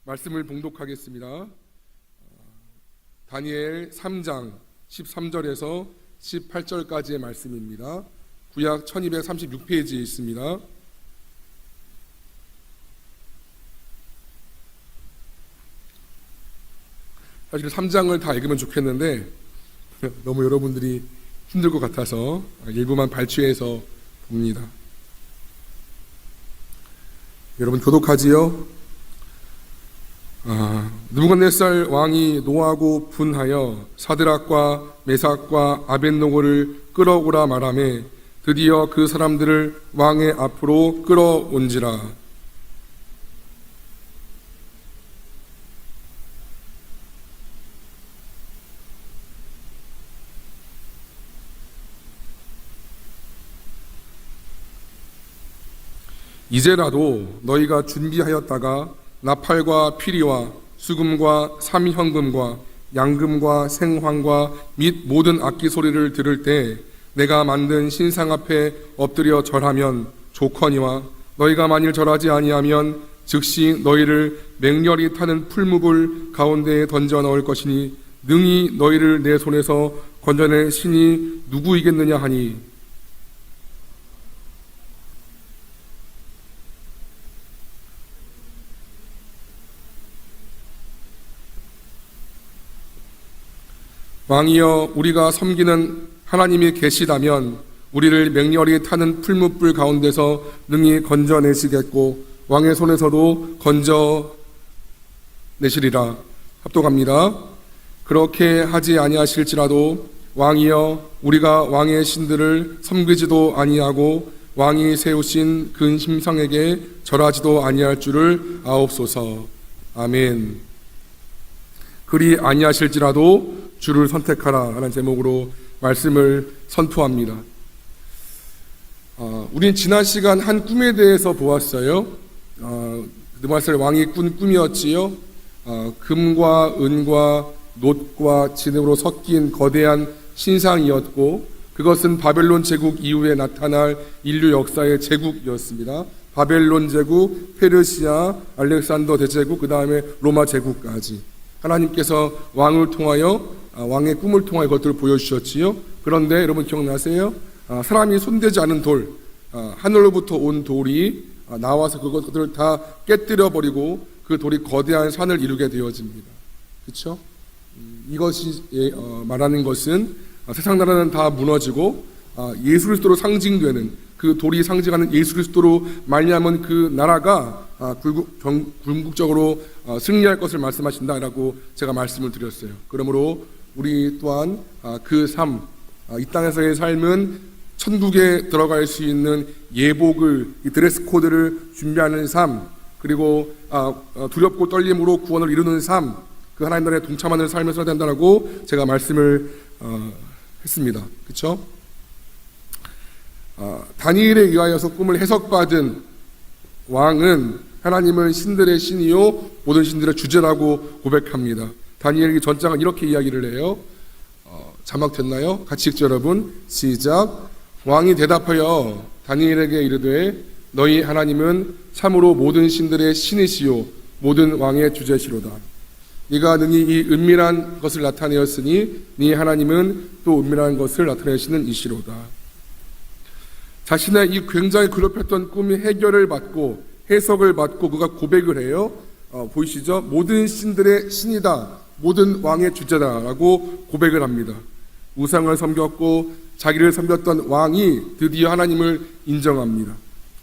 말씀을 봉독하겠습니다. 다니엘 3장 13절에서 18절까지의 말씀입니다. 구약 1236페이지에 있습니다. 사실 3장을 다 읽으면 좋겠는데 너무 여러분들이 힘들 것 같아서 일부만 발췌해서 봅니다. 여러분 교독하지요? 느부갓네살 왕이 노하고 분하여 사드락과 메삭과 아벳노고를 끌어오라 말하매 드디어 그 사람들을 왕의 앞으로 끌어온지라. 이제라도 너희가 준비하였다가 나팔과 피리와 수금과 삼현금과 양금과 생황과 및 모든 악기 소리를 들을 때 내가 만든 신상 앞에 엎드려 절하면 좋거니와 너희가 만일 절하지 아니하면 즉시 너희를 맹렬히 타는 풀무불 가운데에 던져 넣을 것이니 능히 너희를 내 손에서 건져낼 신이 누구이겠느냐 하니. 왕이여, 우리가 섬기는 하나님이 계시다면 우리를 맹렬히 타는 풀무불 가운데서 능히 건져내시겠고 왕의 손에서도 건져내시리라. 합독합니다. 그렇게 하지 아니하실지라도 왕이여, 우리가 왕의 신들을 섬기지도 아니하고 왕이 세우신 근심상에게 절하지도 아니할 줄을 아옵소서. 아멘. 그리 아니하실지라도 주를 선택하라 라는 제목으로 말씀을 선포합니다. 우린 지난 시간 한 꿈에 대해서 보았어요. 느부갓네살 왕이 꾼 꿈이었지요. 금과 은과 놋과 진흙으로 섞인 거대한 신상이었고 그것은 바벨론 제국 이후에 나타날 인류 역사의 제국이었습니다. 바벨론 제국, 페르시아, 알렉산더 대제국, 그 다음에 로마 제국까지 하나님께서 왕을 통하여 왕의 꿈을 통하여 그것들을 보여주셨지요. 그런데 여러분 기억나세요? 사람이 손대지 않은 돌, 하늘로부터 온 돌이 나와서 그것들을 다 깨뜨려 버리고 그 돌이 거대한 산을 이루게 되어집니다. 그렇죠? 이것이 말하는 것은 세상 나라는 다 무너지고 예수 그리스도로 상징되는 그 돌이 상징하는 예수 그리스도로 말미암은 그 나라가 궁극적으로 승리할 것을 말씀하신다라고 제가 말씀을 드렸어요. 그러므로 우리 또한 그 삶, 이 땅에서의 삶은 천국에 들어갈 수 있는 예복을, 이 드레스 코드를 준비하는 삶, 그리고 두렵고 떨림으로 구원을 이루는 삶, 그 하나님 나라에 동참하는 삶을 써야 된다라고 제가 말씀을 했습니다. 그렇죠? 다니엘에 의하여서 꿈을 해석받은 왕은 하나님은 신들의 신이요 모든 신들의 주제라고 고백합니다. 다니엘 전장은 이렇게 이야기를 해요. 자막 됐나요? 같이 읽죠 여러분. 시작. 왕이 대답하여 다니엘에게 이르되 너희 하나님은 참으로 모든 신들의 신이시요 모든 왕의 주제시로다. 네가 능히 이 은밀한 것을 나타내었으니 네 하나님은 또 은밀한 것을 나타내시는 이시로다. 자신의 이 굉장히 괴롭혔던 꿈이 해결을 받고 해석을 받고 그가 고백을 해요. 보이시죠? 모든 신들의 신이다. 모든 왕의 주제다라고 고백을 합니다. 우상을 섬겼고 자기를 섬겼던 왕이 드디어 하나님을 인정합니다.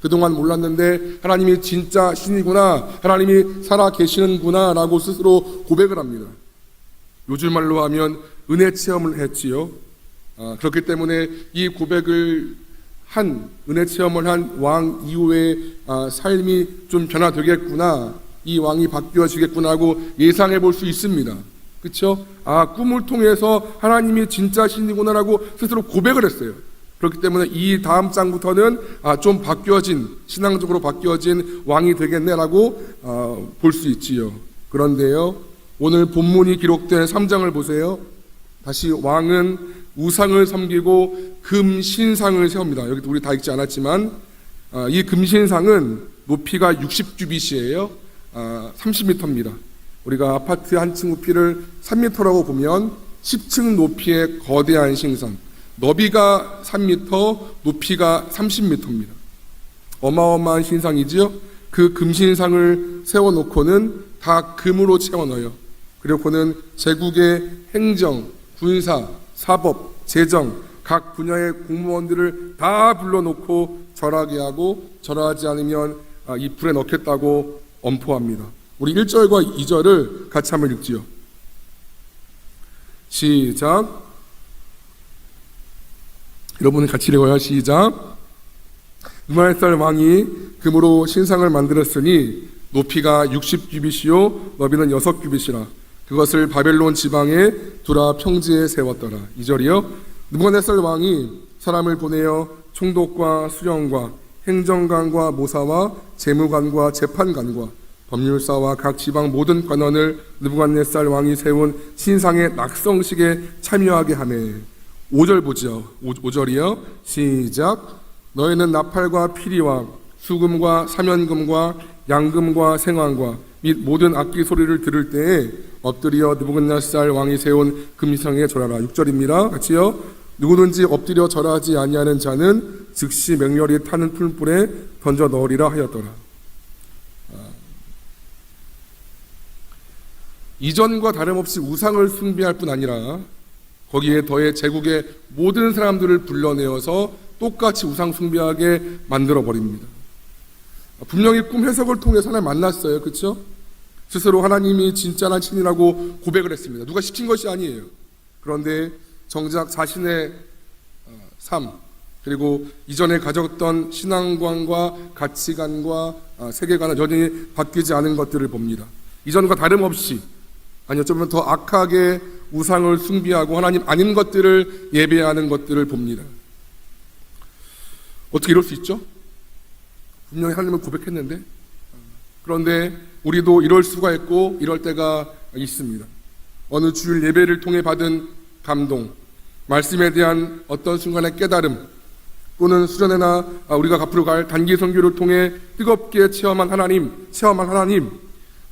그동안 몰랐는데 하나님이 진짜 신이구나, 하나님이 살아 계시는구나 라고 스스로 고백을 합니다. 요즘 말로 하면 은혜 체험을 했지요. 그렇기 때문에 이 고백을 은혜 체험을 한 왕 이후의 삶이 좀 변화되겠구나, 이 왕이 바뀌어지겠구나 하고 예상해 볼 수 있습니다. 그렇죠? 꿈을 통해서 하나님이 진짜 신이구나라고 스스로 고백을 했어요. 그렇기 때문에 이 다음 장부터는 좀 바뀌어진, 신앙적으로 바뀌어진 왕이 되겠네라고 볼 수 있지요. 그런데요, 오늘 본문이 기록된 3장을 보세요. 다시 왕은 우상을 섬기고 금신상을 세웁니다. 여기 우리 다 읽지 않았지만 이 금신상은 높이가 60규빗이에요. 30m입니다. 우리가 아파트 한 층 부피를 3m라고 보면 10층 높이의 거대한 신상, 너비가 3m, 높이가 30m입니다. 어마어마한 신상이지요. 그 금신상을 세워놓고는 다 금으로 채워넣어요. 그리고는 제국의 행정, 군사, 사법, 재정 각 분야의 공무원들을 다 불러놓고 절하게 하고 절하지 않으면 이 불에 넣겠다고 엄포합니다. 우리 1절과 2절을 같이 한번 읽지요. 시작. 여러분 같이 읽어요. 시작. 느부갓네살 왕이 금으로 신상을 만들었으니 높이가 60규빗이요 너비는 6규빗이라 그것을 바벨론 지방에 두라 평지에 세웠더라. 2절이요. 느부갓네살 왕이 사람을 보내어 총독과 수령과 행정관과 모사와 재무관과 재판관과 법률사와 각 지방 모든 관원을 느부갓네살 왕이 세운 신상의 낙성식에 참여하게 하매. 5절 보죠. 5절이요. 시작. 너희는 나팔과 피리와 수금과 사면금과 양금과 생황과 및 모든 악기 소리를 들을 때에 엎드려 느부갓네살 왕이 세운 금신상에 절하라. 6절입니다. 같이요. 누구든지 엎드려 절하지 아니하는 자는 즉시 맹렬히 타는 풀불에 던져 넣으리라 하였더라. 이전과 다름없이 우상을 숭배할 뿐 아니라 거기에 더해 제국의 모든 사람들을 불러내어서 똑같이 우상 숭배하게 만들어버립니다. 분명히 꿈 해석을 통해서 하나님 만났어요. 그렇죠? 스스로 하나님이 진짜나 신이라고 고백을 했습니다. 누가 시킨 것이 아니에요. 그런데 정작 자신의 삶 그리고 이전에 가졌던 신앙관과 가치관과 세계관은 여전히 바뀌지 않은 것들을 봅니다. 이전과 다름없이 아니 어쩌면 더 악하게 우상을 숭배하고 하나님 아닌 것들을 예배하는 것들을 봅니다. 어떻게 이럴 수 있죠? 분명히 하나님을 고백했는데 그런데 우리도 이럴 수가 있고 이럴 때가 있습니다. 어느 주일 예배를 통해 받은 감동, 말씀에 대한 어떤 순간의 깨달음 또는 수련회나 우리가 앞으로 갈 단기 선교를 통해 뜨겁게 체험한 하나님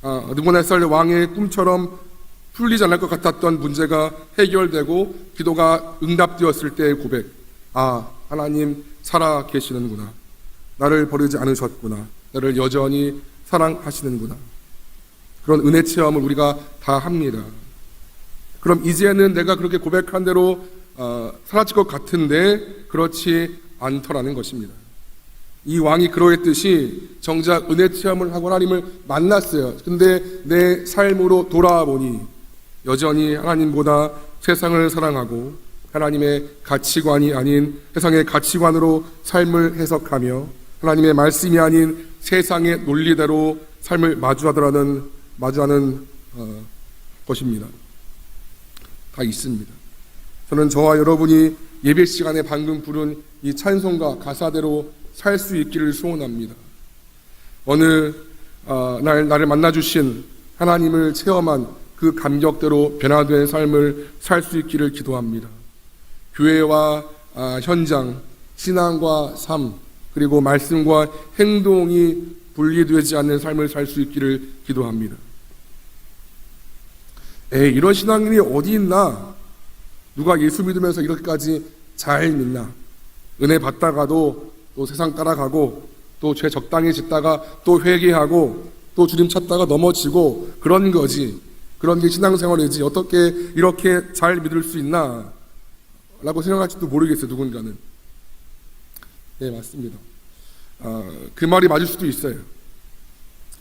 느부갓네살 왕의 꿈처럼 풀리지 않을 것 같았던 문제가 해결되고 기도가 응답되었을 때의 고백. 하나님 살아 계시는구나. 나를 버리지 않으셨구나. 나를 여전히 사랑하시는구나. 그런 은혜 체험을 우리가 다 합니다. 그럼 이제는 내가 그렇게 고백한 대로 사라질 것 같은데 그렇지 않더라는 것입니다. 이 왕이 그러했듯이 정작 은혜 체험을 하고 하나님을 만났어요. 근데 내 삶으로 돌아와 보니 여전히 하나님보다 세상을 사랑하고 하나님의 가치관이 아닌 세상의 가치관으로 삶을 해석하며 하나님의 말씀이 아닌 세상의 논리대로 삶을 마주하는 것입니다. 다 있습니다. 저는 저와 여러분이 예배 시간에 방금 부른 이 찬송가 가사대로 살 수 있기를 소원합니다. 어느 날 나를 만나주신 하나님을 체험한 그 감격대로 변화된 삶을 살 수 있기를 기도합니다. 교회와 현장, 신앙과 삶, 그리고 말씀과 행동이 분리되지 않는 삶을 살 수 있기를 기도합니다. 이런 신앙인이 어디 있나? 누가 예수 믿으면서 이렇게까지 잘 믿나? 은혜 받다가도 또 세상 따라가고 또 죄 적당히 짓다가 또 회개하고 또 주님 찾다가 넘어지고 그런 거지. 그런 게 신앙생활이지 어떻게 이렇게 잘 믿을 수 있나? 라고 생각할지도 모르겠어요. 누군가는. 네, 맞습니다. 그 말이 맞을 수도 있어요.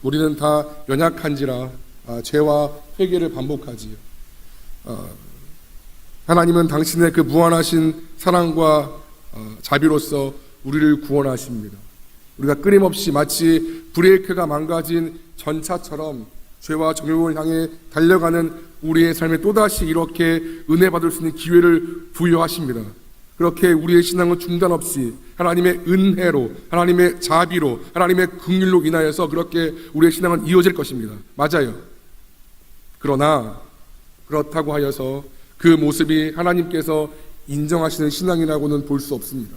우리는 다 연약한지라 죄와 회개를 반복하지요. 하나님은 당신의 그 무한하신 사랑과 자비로서 우리를 구원하십니다. 우리가 끊임없이 마치 브레이크가 망가진 전차처럼 죄와 정욕을 향해 달려가는 우리의 삶에 또다시 이렇게 은혜 받을 수 있는 기회를 부여하십니다. 그렇게 우리의 신앙은 중단 없이 하나님의 은혜로, 하나님의 자비로, 하나님의 긍휼로 인하여서 그렇게 우리의 신앙은 이어질 것입니다. 맞아요. 그러나 그렇다고 하여서 그 모습이 하나님께서 인정하시는 신앙이라고는 볼 수 없습니다.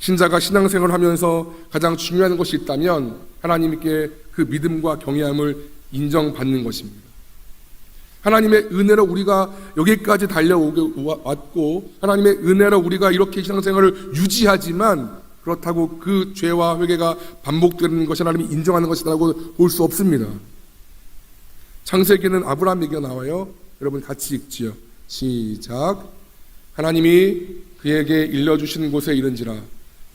신자가 신앙생활을 하면서 가장 중요한 것이 있다면 하나님께 그 믿음과 경외함을 인정받는 것입니다. 하나님의 은혜로 우리가 여기까지 달려왔고 하나님의 은혜로 우리가 이렇게 신앙생활을 유지하지만 그렇다고 그 죄와 회개가 반복되는 것이 하나님이 인정하는 것이라고 볼 수 없습니다. 창세기는 아브라함 얘기가 나와요. 여러분 같이 읽지요. 시작. 하나님이 그에게 일러주신 곳에 이른지라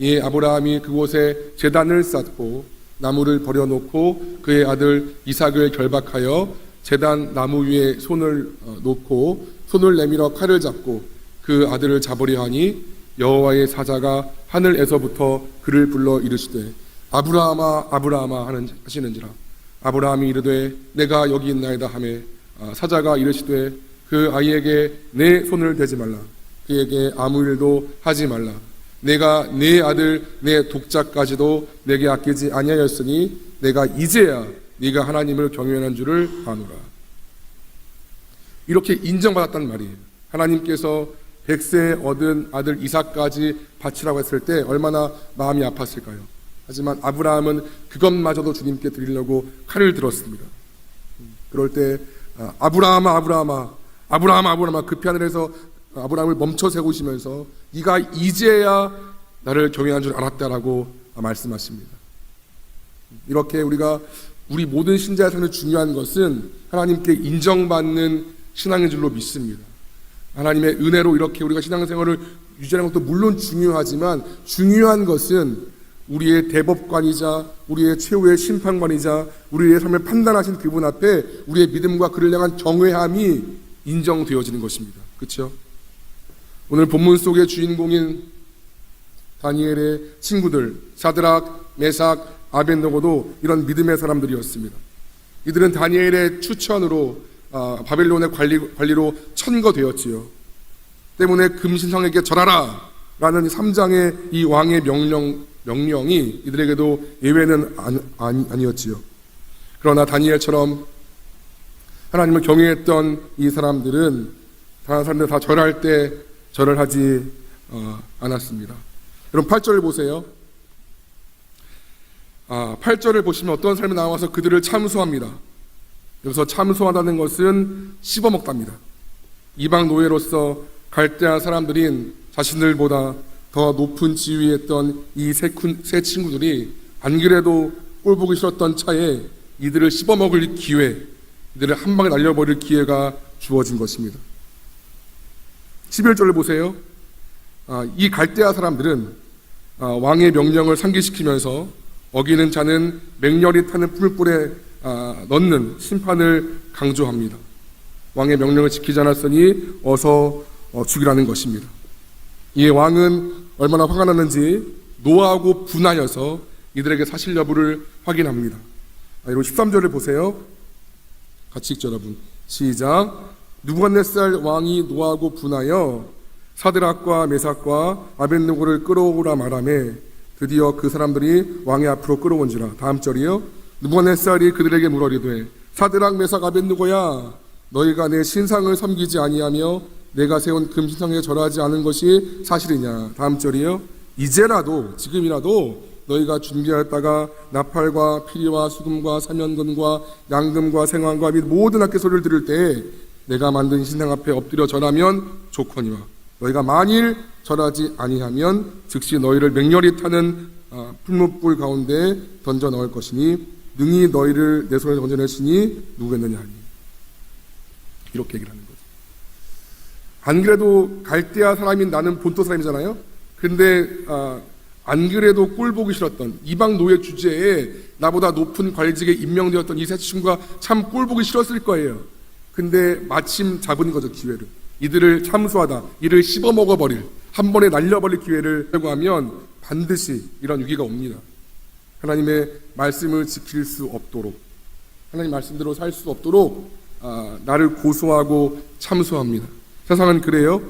이에 아브라함이 그곳에 제단을 쌓고 나무를 버려놓고 그의 아들 이삭을 결박하여 제단 나무 위에 손을 놓고 손을 내밀어 칼을 잡고 그 아들을 잡으려 하니 여호와의 사자가 하늘에서부터 그를 불러 이르시되 아브라함아 아브라함아 하시는지라 아브라함이 이르되 내가 여기 있나이다 하매 사자가 이르시되 그 아이에게 내 손을 대지 말라 그에게 아무 일도 하지 말라 내가 내 아들 내 독자까지도 내게 아끼지 아니하였으니 내가 이제야 네가 하나님을 경외하는 줄을 아노라. 이렇게 인정받았단 말이에요. 하나님께서 100세 얻은 아들 이삭까지 바치라고 했을 때 얼마나 마음이 아팠을까요? 하지만 아브라함은 그것마저도 주님께 드리려고 칼을 들었습니다. 그럴 때 아브라함아 아브라함아 아브라함아 아브라함아 급히 하늘에서 아브라함을 멈춰 세우시면서 네가 이제야 나를 경외한 줄 알았다라고 말씀하십니다. 이렇게 우리 모든 신자의 삶에 중요한 것은 하나님께 인정받는 신앙인 줄로 믿습니다. 하나님의 은혜로 이렇게 우리가 신앙생활을 유지하는 것도 물론 중요하지만 중요한 것은 우리의 대법관이자 우리의 최후의 심판관이자 우리의 삶을 판단하신 그분 앞에 우리의 믿음과 그를 향한 경외함이 인정되어지는 것입니다. 그렇죠? 오늘 본문 속의 주인공인 다니엘의 친구들 사드락, 메삭, 아벳느고도 이런 믿음의 사람들이었습니다. 이들은 다니엘의 추천으로 바벨론의 관리로 천거되었지요. 때문에 금신상에게 절하라 라는 3장의 이 왕의 명령이 이들에게도 예외는 아니었지요. 그러나 다니엘처럼 하나님을 경외했던 이 사람들은 다른 사람들 다 절할 때 절을 하지 않았습니다. 여러분 8절을 보세요. 8절을 보시면 어떤 사람이 나와서 그들을 참수합니다. 여기서 참수하다는 것은 씹어먹답니다. 이방 노예로서 갈대아 사람들인 자신들보다 더 높은 지위에 있던 이 세 친구들이 안 그래도 꼴보기 싫었던 차에 이들을 씹어먹을 기회, 이들을 한 방에 날려버릴 기회가 주어진 것입니다. 11절을 보세요. 이 갈대아 사람들은 왕의 명령을 상기시키면서 어기는 자는 맹렬히 타는 풀불에 넣는 심판을 강조합니다. 왕의 명령을 지키지 않았으니 어서 죽이라는 것입니다. 이에 왕은 얼마나 화가 났는지 노하고 분하여서 이들에게 사실 여부를 확인합니다. 여러분 13절을 보세요. 같이 읽죠 여러분. 시작. 느부갓네살 왕이 노하고 분하여 사드락과 메삭과 아벳느고를 끌어오라 말하매 드디어 그 사람들이 왕의 앞으로 끌어온지라. 다음 절이요. 느부갓네살이 그들에게 물으리되 사드락 메삭 아벳느고야 너희가 내 신상을 섬기지 아니하며 내가 세운 금신상에 절하지 않은 것이 사실이냐. 다음 절이요. 이제라도 지금이라도 너희가 준비하였다가 나팔과 피리와 수금과 사면금과 양금과 생황과 및 모든 악기 소리를 들을 때에 내가 만든 신상 앞에 엎드려 절하면 좋거니와 너희가 만일 절하지 아니하면 즉시 너희를 맹렬히 타는 풀무불 가운데 던져 넣을 것이니 능히 너희를 내 손에 던져내시니 누구겠느냐 하니. 이렇게 얘기를 하는 거죠. 안 그래도 갈대아 사람인 나는 본토 사람이잖아요. 근데 안 그래도 꼴 보기 싫었던 이방 노예 주제에 나보다 높은 관리직에 임명되었던 이 세 친구가 참 꼴 보기 싫었을 거예요. 근데 마침 잡은 거죠, 기회를. 이들을 참수하다, 이를 씹어먹어버릴, 한 번에 날려버릴 기회를 하려고 하면 반드시 이런 위기가 옵니다. 하나님의 말씀을 지킬 수 없도록, 하나님 말씀대로 살 수 없도록 나를 고소하고 참수합니다. 세상은 그래요.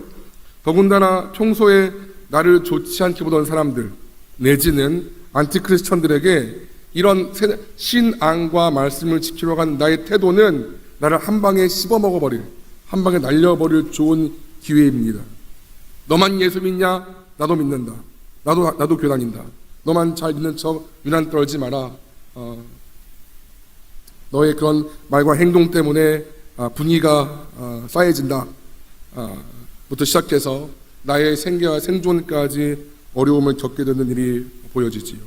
더군다나 평소에 나를 좋지 않게 보던 사람들 내지는 안티크리스천들에게 이런 신앙과 말씀을 지키려고 하는 나의 태도는 나를 한 방에 씹어먹어버릴, 한 방에 날려버릴 좋은 기회입니다. 너만 예수 믿냐? 나도 믿는다. 나도 교회 다닌다. 너만 잘 믿는 척 유난 떨지 마라. 너의 그런 말과 행동 때문에 분위기가 쌓여진다. 부터 시작해서 나의 생계와 생존까지 어려움을 겪게 되는 일이 보여지지요.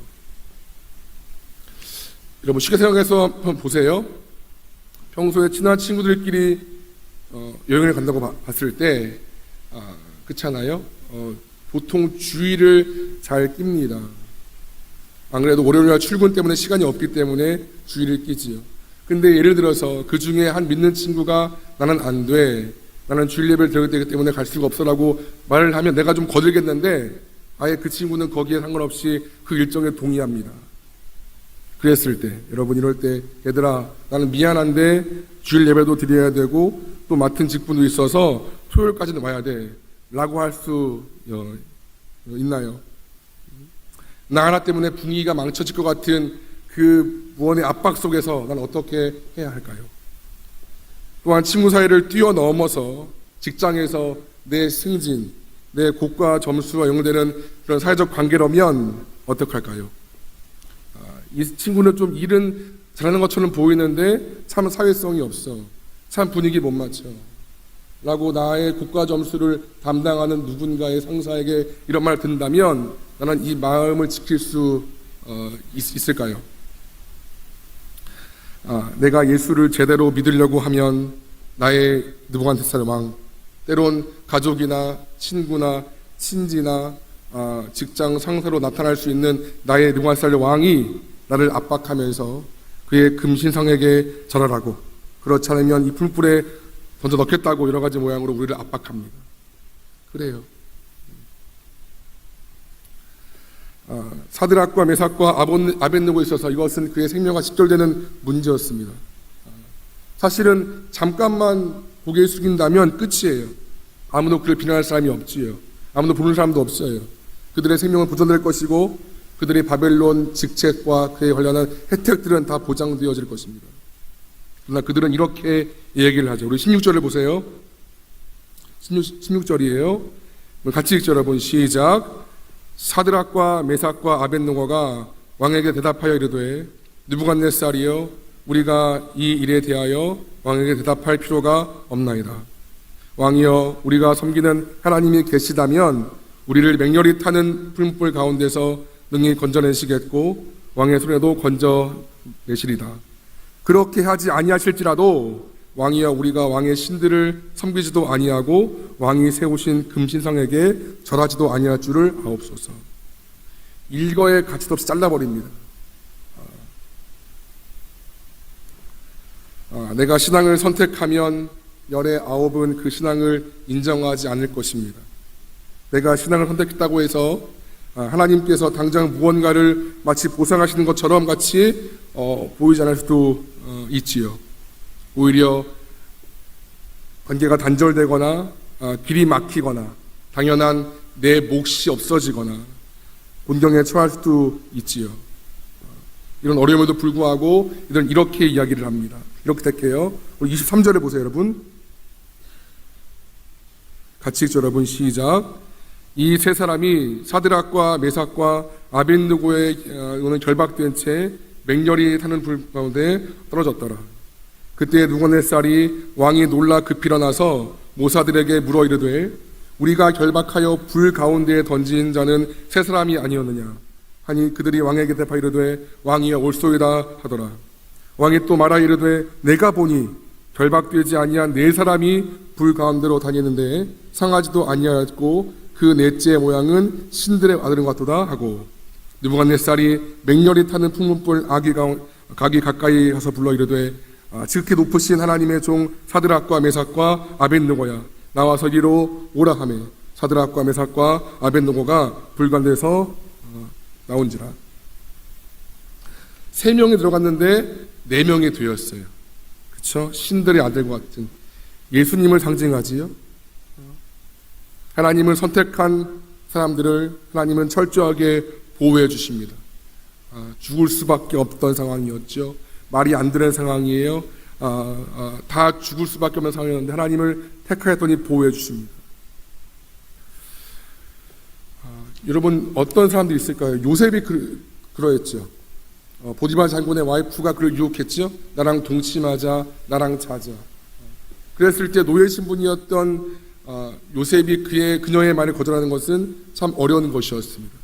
여러분 쉽게 생각해서 한번 보세요. 평소에 친한 친구들끼리 여행을 간다고 봤을 때 그렇잖아요. 보통 주의를 잘 낍니다. 안 그래도 월요일날 출근 때문에 시간이 없기 때문에 주의를 끼지요. 근데 예를 들어서 그 중에 한 믿는 친구가 나는 안 돼. 나는 주일 예배를 드려야 되기 때문에 갈 수가 없어라고 말을 하면 내가 좀 거들겠는데 아예 그 친구는 거기에 상관없이 그 일정에 동의합니다. 그랬을 때 여러분 이럴 때 얘들아 나는 미안한데 주일 예배도 드려야 되고 또 맡은 직분도 있어서 토요일까지는 와야 돼 라고 할 수 있나요? 나 하나 때문에 분위기가 망쳐질 것 같은 그 무언의 압박 속에서 난 어떻게 해야 할까요? 또한 친구 사이를 뛰어넘어서 직장에서 내 승진, 내 고과 점수와 연결되는 그런 사회적 관계라면 어떻게 할까요? 이 친구는 좀 일은 잘하는 것처럼 보이는데 참 사회성이 없어. 참 분위기 못 맞춰. 라고 나의 고과 점수를 담당하는 누군가의 상사에게 이런 말을 듣는다면 나는 이 마음을 지킬 수 있을까요? 내가 예수를 제대로 믿으려고 하면 나의 느부갓네살 왕, 때론 가족이나 친구나 친지나 직장 상사로 나타날 수 있는 나의 느부갓네살 왕이 나를 압박하면서 그의 금신상에게 절하라고 그렇지 않으면 이 풀불에 던져 넣겠다고 여러 가지 모양으로 우리를 압박합니다. 그래요. 사드락과 메삭과 아벳느고에 있어서 이것은 그의 생명과 직결되는 문제였습니다. 사실은 잠깐만 고개 숙인다면 끝이에요. 아무도 그를 비난할 사람이 없지요. 아무도 부르는 사람도 없어요. 그들의 생명은 보존될 것이고 그들의 바벨론 직책과 그에 관련한 혜택들은 다 보장되어질 것입니다. 그러나 그들은 이렇게 얘기를 하죠. 우리 16절을 보세요. 16절이에요. 같이 읽죠 여러분. 시작. 사드락과 메삭과 아벳느고가 왕에게 대답하여 이르되 느부갓네살이여 우리가 이 일에 대하여 왕에게 대답할 필요가 없나이다. 왕이여 우리가 섬기는 하나님이 계시다면 우리를 맹렬히 타는 풀무불 가운데서 능히 건져내시겠고 왕의 손에도 건져내시리다. 그렇게 하지 아니하실지라도 왕이여 우리가 왕의 신들을 섬기지도 아니하고 왕이 세우신 금신상에게 절하지도 아니할 줄을 아옵소서. 일거에 가치도 없이 잘라버립니다. 내가 신앙을 선택하면 열의 9은 그 신앙을 인정하지 않을 것입니다. 내가 신앙을 선택했다고 해서 하나님께서 당장 무언가를 마치 보상하시는 것처럼 같이 보이지 않을 수도 있지요. 오히려 관계가 단절되거나 길이 막히거나 당연한 내 몫이 없어지거나 곤경에 처할 수도 있지요. 이런 어려움에도 불구하고 이들은 이렇게 이야기를 합니다. 이렇게 택해요. 23절에 보세요 여러분. 같이 읽죠 여러분. 시작. 이 세 사람이 사드락과 메삭과 아벳느고의 오는 결박된 채 맹렬히 타는 불 가운데 떨어졌더라. 그때 느부갓네살이 왕이 놀라 급히 일어나서 모사들에게 물어 이르되 우리가 결박하여 불 가운데에 던진 자는 세 사람이 아니었느냐 하니 그들이 왕에게 대답하여 이르되 왕이여 옳소이다 하더라. 왕이 또 말하여 이르되 내가 보니 결박되지 아니한 네 사람이 불 가운데로 다니는데 상하지도 아니하였고 그 넷째 모양은 신들의 아들인 것 같도다 하고 느부갓네살이 맹렬히 타는 풍문불 각이 가까이 가서 불러 이르되 지극히 높으신 하나님의 종 사드락과 메삭과 아벳느고야 나와서 이리로 오라 하매 사드락과 메삭과 아벳느고가 불 가운데서 나온지라. 3명이 들어갔는데 4명이 되었어요. 그렇죠? 신들의 아들과 같은 예수님을 상징하지요. 하나님을 선택한 사람들을 하나님은 철저하게 보호해 주십니다. 죽을 수밖에 없던 상황이었죠. 말이 안 되는 상황이에요. 다 죽을 수밖에 없는 상황이었는데 하나님을 택하였더니 보호해 주십니다. 여러분 어떤 사람들이 있을까요? 요셉이 그러했죠. 보디발 장군의 와이프가 그를 유혹했죠. 나랑 동침하자, 나랑 자자. 그랬을 때 노예 신분이었던 요셉이 그녀의 말을 거절하는 것은 참 어려운 것이었습니다.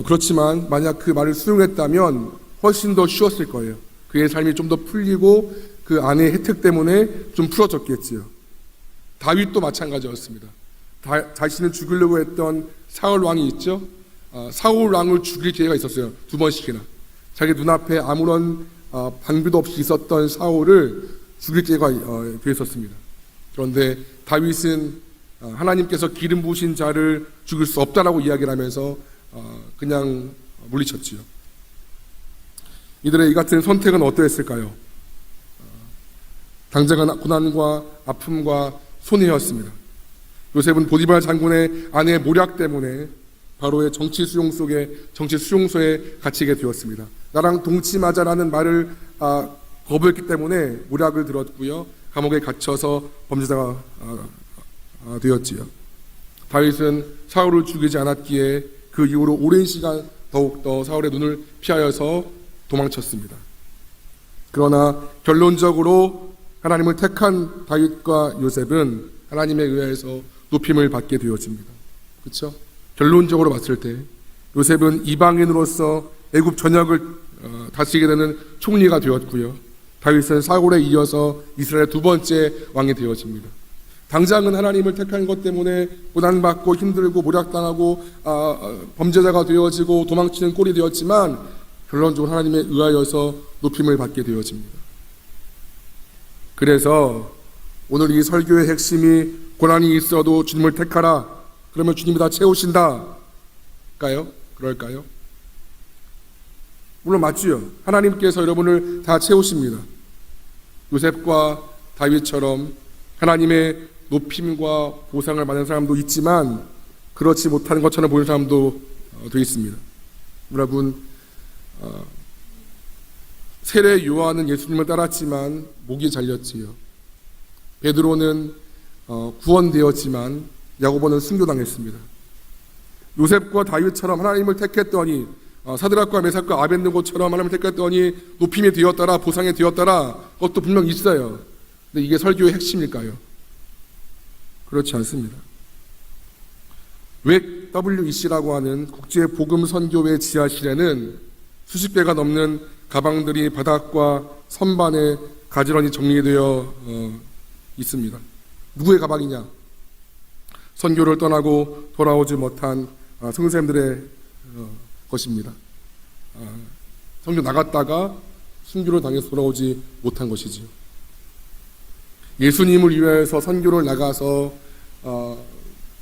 그렇지만 만약 그 말을 수용했다면 훨씬 더 쉬웠을 거예요. 그의 삶이 좀 더 풀리고 그 아내의 혜택 때문에 좀 풀어졌겠지요. 다윗도 마찬가지였습니다. 자신을 죽이려고 했던 사울 왕이 있죠. 사울 왕을 죽일 기회가 있었어요. 2번씩이나. 자기 눈앞에 아무런 방비도 없이 있었던 사울을 죽일 기회가 되었었습니다. 그런데 다윗은 하나님께서 기름 부으신 자를 죽일 수 없다라고 이야기를 하면서 그냥 물리쳤지요. 이들의 이 같은 선택은 어떠했을까요? 당장은 고난과 아픔과 손해였습니다. 요셉은 보디발 장군의 아내의 모략 때문에 바로의 정치 수용소에 갇히게 되었습니다. 나랑 동침하자라는 말을 거부했기 때문에 모략을 들었고요. 감옥에 갇혀서 범죄자가 되었지요. 다윗은 사울을 죽이지 않았기에 그 이후로 오랜 시간 더욱더 사울의 눈을 피하여서 도망쳤습니다. 그러나 결론적으로 하나님을 택한 다윗과 요셉은 하나님에 의해서 높임을 받게 되어집니다. 그렇죠? 결론적으로 봤을 때 요셉은 이방인으로서 애굽 전역을 다스리게 되는 총리가 되었고요. 다윗은 사울에 이어서 이스라엘의 2번째 왕이 되어집니다. 당장은 하나님을 택한 것 때문에 고난받고 힘들고 모략당하고 범죄자가 되어지고 도망치는 꼴이 되었지만 결론적으로 하나님에 의하여서 높임을 받게 되어집니다. 그래서 오늘 이 설교의 핵심이 고난이 있어도 주님을 택하라. 그러면 주님이 다 채우신다. 그럴까요? 물론 맞지요. 하나님께서 여러분을 다 채우십니다. 요셉과 다윗처럼 하나님의 높임과 보상을 받는 사람도 있지만 그렇지 못하는 것처럼 보이는 사람도 되어 있습니다. 여러분, 세례 요한은 예수님을 따랐지만 목이 잘렸지요. 베드로는 구원되었지만 야고보는 순교당했습니다. 요셉과 다윗처럼 하나님을 택했더니 사드락과 메삭과 아벳느고처럼 하나님을 택했더니 높임이 되었더라, 보상이 되었더라. 그것도 분명 있어요. 근데 이게 설교의 핵심일까요? 그렇지 않습니다. WEC라고 하는 국제 복음 선교회 지하실에는 수십 개가 넘는 가방들이 바닥과 선반에 가지런히 정리되어 있습니다. 누구의 가방이냐? 선교를 떠나고 돌아오지 못한 선생님들의 것입니다. 선교 나갔다가 순교를 당해서 돌아오지 못한 것이지요. 예수님을 위하여서 선교를 나가서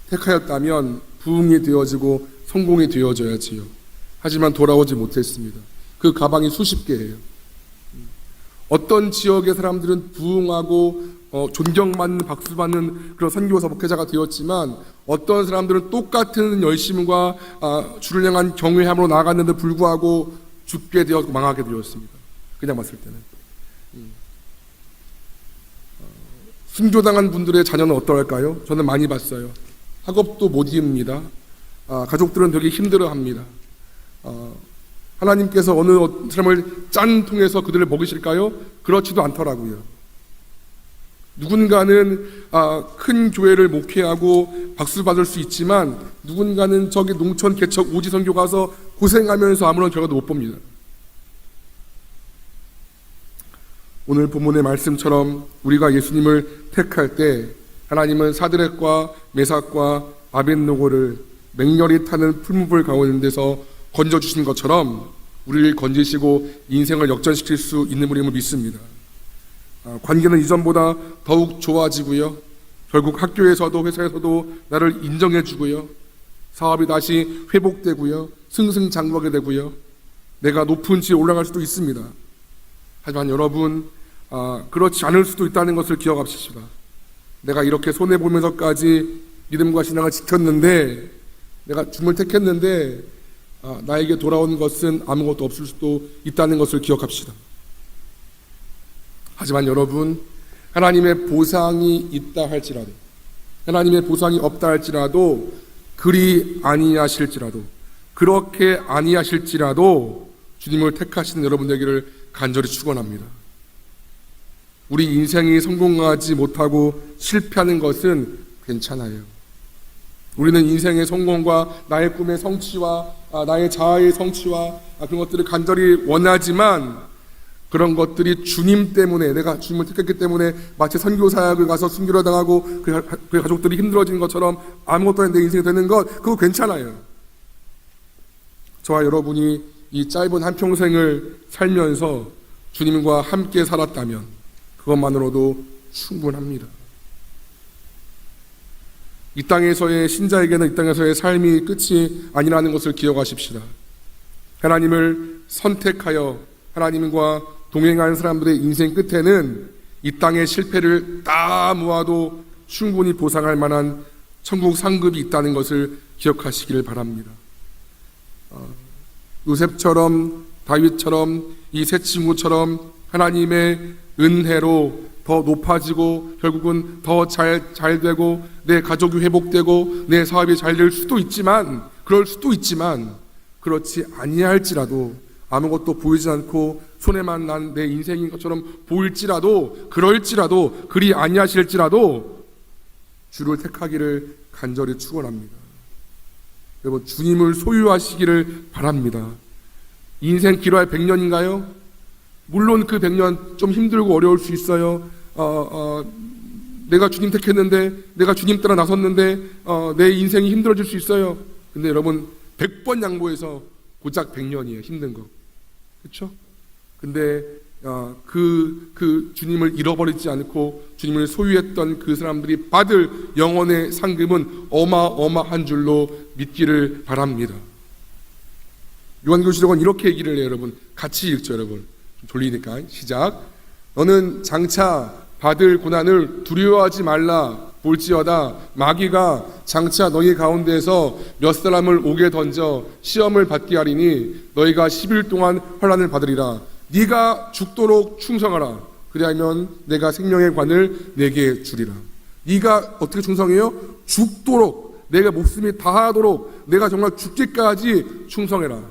택하였다면 부흥이 되어지고 성공이 되어져야지요. 하지만 돌아오지 못했습니다. 그 가방이 수십 개예요. 어떤 지역의 사람들은 부흥하고 존경받는 박수받는 그런 선교사 목회자가 되었지만 어떤 사람들은 똑같은 열심과 주를 향한 경외함으로 나아갔는데 불구하고 죽게 되었고 망하게 되었습니다. 그냥 봤을 때는. 순교당한 분들의 자녀는 어떨까요? 저는 많이 봤어요. 학업도 못 입니다. 가족들은 되게 힘들어합니다. 하나님께서 어느 사람을 짠 통해서 그들을 먹이실까요? 그렇지도 않더라고요. 누군가는 큰 교회를 목회하고 박수 받을 수 있지만 누군가는 저기 농촌 개척 오지 선교 가서 고생하면서 아무런 결과도 못 봅니다. 오늘 본문의 말씀처럼 우리가 예수님을 택할 때 하나님은 사드락과 메삭과 아벳느고를 맹렬히 타는 풀무불 가운데서 건져주신 것처럼 우리를 건지시고 인생을 역전시킬 수 있는 분임을 믿습니다. 관계는 이전보다 더욱 좋아지고요. 결국 학교에서도 회사에서도 나를 인정해주고요. 사업이 다시 회복되고요. 승승장구하게 되고요. 내가 높은 지에 올라갈 수도 있습니다. 하지만 여러분, 그렇지 않을 수도 있다는 것을 기억합시다. 내가 이렇게 손해보면서까지 믿음과 신앙을 지켰는데 내가 주님을 택했는데 나에게 돌아온 것은 아무것도 없을 수도 있다는 것을 기억합시다. 하지만 여러분, 하나님의 보상이 있다 할지라도 하나님의 보상이 없다 할지라도 그리 아니하실지라도 그렇게 아니하실지라도 주님을 택하시는 여러분 되기를 간절히 축원합니다. 우리 인생이 성공하지 못하고 실패하는 것은 괜찮아요. 우리는 인생의 성공과 나의 꿈의 성취와 나의 자아의 성취와 그런 것들을 간절히 원하지만 그런 것들이 주님 때문에 내가 주님을 택했기 때문에 마치 선교 사역을 가서 순교를 당하고 그 가족들이 힘들어지는 것처럼 아무것도 아닌 내 인생이 되는 것 그거 괜찮아요. 저와 여러분이 이 짧은 한평생을 살면서 주님과 함께 살았다면 그것만으로도 충분합니다. 이 땅에서의 신자에게는 이 땅에서의 삶이 끝이 아니라는 것을 기억하십시다. 하나님을 선택하여 하나님과 동행하는 사람들의 인생 끝에는 이 땅의 실패를 다 모아도 충분히 보상할 만한 천국 상급이 있다는 것을 기억하시기를 바랍니다. 요셉처럼 다윗처럼 이 세 친구처럼 하나님의 은혜로 더 높아지고 결국은 더 잘 되고 내 가족이 회복되고 내 사업이 잘 될 수도 있지만 그럴 수도 있지만 그렇지 아니할지라도 아무것도 보이지 않고 손해만 난 내 인생인 것처럼 보일지라도 그럴지라도 그리 아니하실지라도 주를 택하기를 간절히 축원합니다. 여러분 주님을 소유하시기를 바랍니다. 인생 길어야 100년인가요? 물론 그 100년 좀 힘들고 어려울 수 있어요. 내가 주님 택했는데 내가 주님 따라 나섰는데 내 인생이 힘들어질 수 있어요. 근데 여러분 100번 양보해서 고작 100년이에요. 힘든 거. 그렇죠? 근데 그 주님을 잃어버리지 않고 주님을 소유했던 그 사람들이 받을 영원의 상급은 어마어마한 줄로 믿기를 바랍니다. 요한계시록은 이렇게 얘기를 해요. 여러분 같이 읽죠. 여러분 좀 졸리니까 시작. 너는 장차 받을 고난을 두려워하지 말라. 볼지어다 마귀가 장차 너희 가운데에서 몇 사람을 옥에 던져 시험을 받게 하리니 너희가 10일 동안 환난을 받으리라. 네가 죽도록 충성하라. 그리하면 내가 생명의 관을 내게 주리라. 네가 어떻게 충성해요? 죽도록 내가 목숨이 다하도록 내가 정말 죽기까지 충성해라.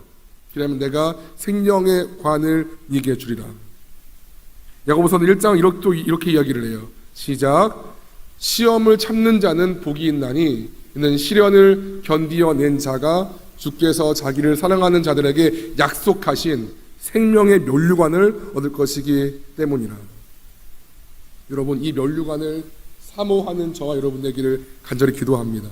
그러면 내가 생명의 관을 네게 주리라. 야고보서는 1장 이렇게 이야기를 해요. 시작. 시험을 참는 자는 복이 있나니 이는 시련을 견디어낸 자가 주께서 자기를 사랑하는 자들에게 약속하신 생명의 면류관을 얻을 것이기 때문이라. 여러분 이 면류관을 사모하는 저와 여러분 되기를 간절히 기도합니다.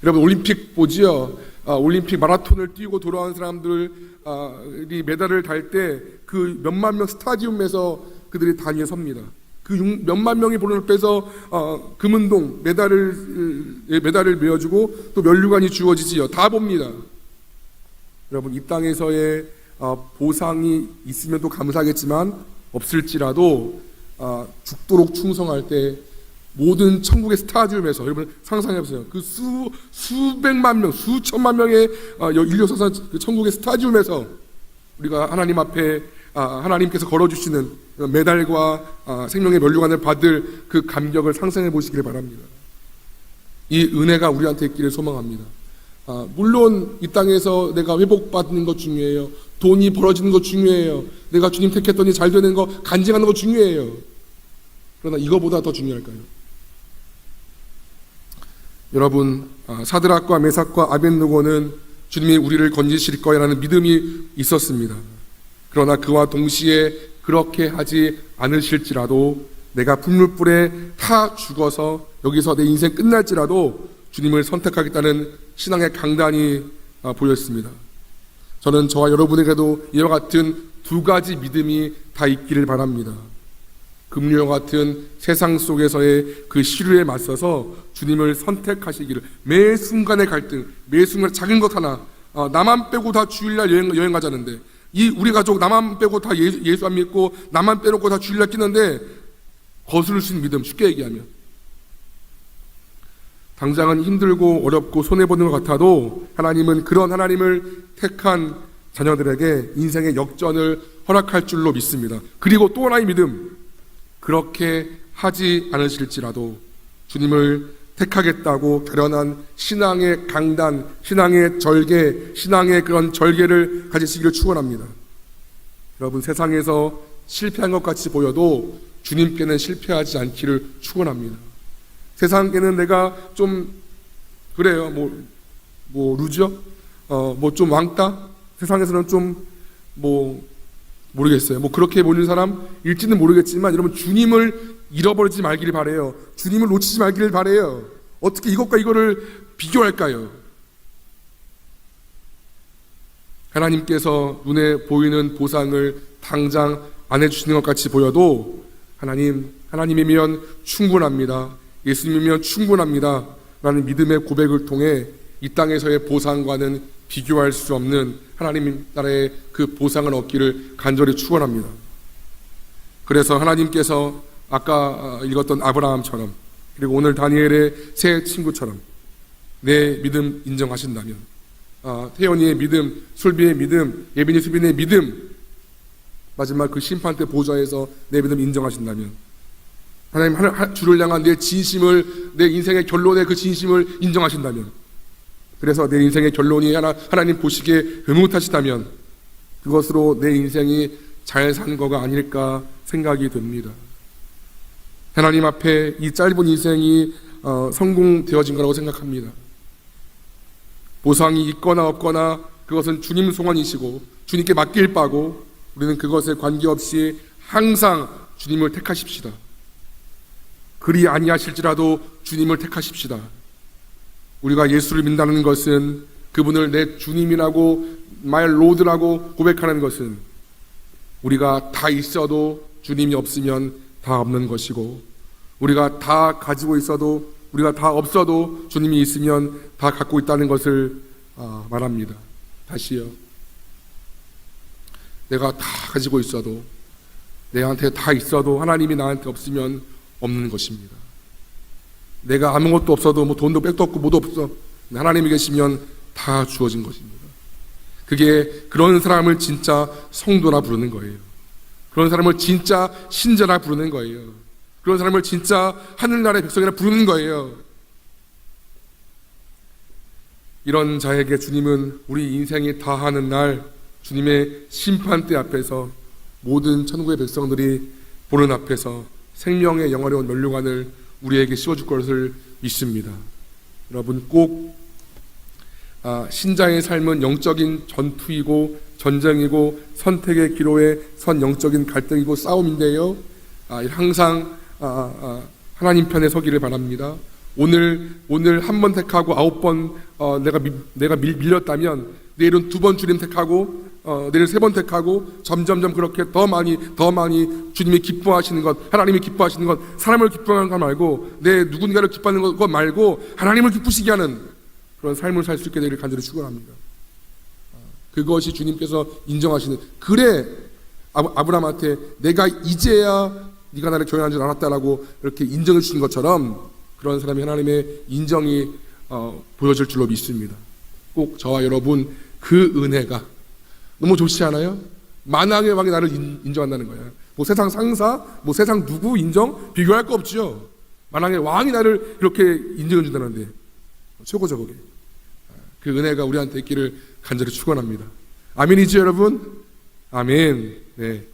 여러분 올림픽 보지요. 올림픽 마라톤을 뛰고 돌아온 사람들이 메달을 달 때 그 몇만 명 스타디움에서 그들이 단위에 섭니다. 그 몇만 명이 보는 앞에서 금은동 메달을 메어주고 또 면류관이 주어지지요. 다 봅니다. 여러분 이 땅에서의 보상이 있으면 또 감사하겠지만 없을지라도 죽도록 충성할 때 모든 천국의 스타디움에서 여러분 상상해보세요. 그 수백만 명, 수천만 명의 인류서서 그 천국의 스타디움에서 우리가 하나님 앞에 하나님께서 걸어주시는 메달과 생명의 면류관을 받을 그 감격을 상상해 보시길 바랍니다. 이 은혜가 우리한테 있기를 소망합니다. 물론 이 땅에서 내가 회복받는 것 중요해요. 돈이 벌어지는 것 중요해요. 내가 주님 택했더니 잘 되는 거 간증하는 거 중요해요. 그러나 이거보다 더 중요할까요? 여러분 사드락과 메삭과 아벳느고는 주님이 우리를 건지실 거야라는 믿음이 있었습니다. 그러나 그와 동시에 그렇게 하지 않으실지라도 내가 풀물불에 타 죽어서 여기서 내 인생 끝날지라도 주님을 선택하겠다는 신앙의 강단이 보였습니다. 저는 저와 여러분에게도 이와 같은 두 가지 믿음이 다 있기를 바랍니다. 금류와 같은 세상 속에서의 그 시류에 맞서서 주님을 선택하시기를, 매 순간의 갈등, 매 순간 작은 것 하나, 나만 빼고 다 주일날 여행 가자는데 우리 가족 나만 빼고 다 예수 안 믿고 나만 빼놓고 다 주일날 끼는데 거스를 수 있는 믿음, 쉽게 얘기하면 당장은 힘들고 어렵고 손해보는 것 같아도 하나님은 그런 하나님을 택한 자녀들에게 인생의 역전을 허락할 줄로 믿습니다. 그리고 또 하나의 믿음, 그렇게 하지 않으실지라도 주님을 택하겠다고 결연한 신앙의 강단, 신앙의 절개, 신앙의 그런 절개를 가지시기를 축원합니다. 여러분, 세상에서 실패한 것 같이 보여도 주님께는 실패하지 않기를 축원합니다. 세상에는 내가 좀 그래요, 루죠? 좀 왕따? 세상에서는 좀 모르겠어요. 그렇게 보는 사람일지는 모르겠지만, 여러분, 주님을 잃어버리지 말기를 바래요. 주님을 놓치지 말기를 바래요. 어떻게 이것과 이거를 비교할까요? 하나님께서 눈에 보이는 보상을 당장 안 해주시는 것 같이 보여도 하나님이면 충분합니다. 예수님이면 충분합니다 라는 믿음의 고백을 통해 이 땅에서의 보상과는 비교할 수 없는 하나님 나라의 그 보상을 얻기를 간절히 축원합니다. 그래서 하나님께서 아까 읽었던 아브라함처럼, 그리고 오늘 다니엘의 새 친구처럼 내 믿음 인정하신다면, 태연이의 믿음, 솔비의 믿음, 예빈이 수빈의 믿음, 마지막 그 심판대 보좌에서 내 믿음 인정하신다면, 하나님 주를 향한 내 진심을, 내 인생의 결론의 그 진심을 인정하신다면, 그래서 내 인생의 결론이 하나님 보시기에 흐뭇하시다면 그것으로 내 인생이 잘 산 거가 아닐까 생각이 듭니다. 하나님 앞에 이 짧은 인생이 성공되어진 거라고 생각합니다. 보상이 있거나 없거나 그것은 주님 소원이시고 주님께 맡길 바고, 우리는 그것에 관계없이 항상 주님을 택하십시다. 그리 아니하실지라도 주님을 택하십시다. 우리가 예수를 믿는다는 것은, 그분을 내 주님이라고, my Lord라고 고백하는 것은, 우리가 다 있어도 주님이 없으면 다 없는 것이고, 우리가 다 가지고 있어도, 우리가 다 없어도 주님이 있으면 다 갖고 있다는 것을 말합니다. 다시요. 내가 다 가지고 있어도, 내한테 다 있어도 하나님이 나한테 없으면 없는 것입니다. 내가 아무것도 없어도 돈도 백도 없고 뭐도 없어, 하나님이 계시면 다 주어진 것입니다. 그게 그런 사람을 진짜 성도라 부르는 거예요. 그런 사람을 진짜 신자라 부르는 거예요. 그런 사람을 진짜 하늘나라의 백성이라 부르는 거예요. 이런 자에게 주님은 우리 인생이 다하는 날 주님의 심판대 앞에서 모든 천국의 백성들이 보는 앞에서 생명의 영화로운 면류관을 우리에게 씌워줄 것을 믿습니다. 여러분, 꼭 신자의 삶은 영적인 전투이고 전쟁이고 선택의 기로에 선 영적인 갈등이고 싸움인데요, 항상 하나님 편에 서기를 바랍니다. 오늘 한 번 택하고 9번 내가 밀렸다면 내일은 2번 주님 택하고 내일 3번 택하고 점점점 그렇게 더 많이 주님이 기뻐하시는 것, 하나님이 기뻐하시는 것, 사람을 기뻐하는 것 말고, 내 누군가를 기뻐하는 것 말고 하나님을 기쁘시게 하는 그런 삶을 살 수 있게 되기를 간절히 축원합니다. 그것이 주님께서 인정하시는, 그래 아브라함한테 내가 이제야 네가 나를 교회한 줄 알았다라고 이렇게 인정해 주신 것처럼, 그런 사람이 하나님의 인정이 보여질 줄로 믿습니다. 꼭 저와 여러분 그 은혜가 너무 좋지 않아요? 만왕의 왕이 나를 인정한다는 거예요. 세상 상사, 세상 누구 인정 비교할 거 없죠. 만왕의 왕이 나를 이렇게 인정해 준다는데 최고죠, 그게. 그 은혜가 우리한테 있기를 간절히 축원합니다. 아멘이죠, 여러분? 아멘. 네.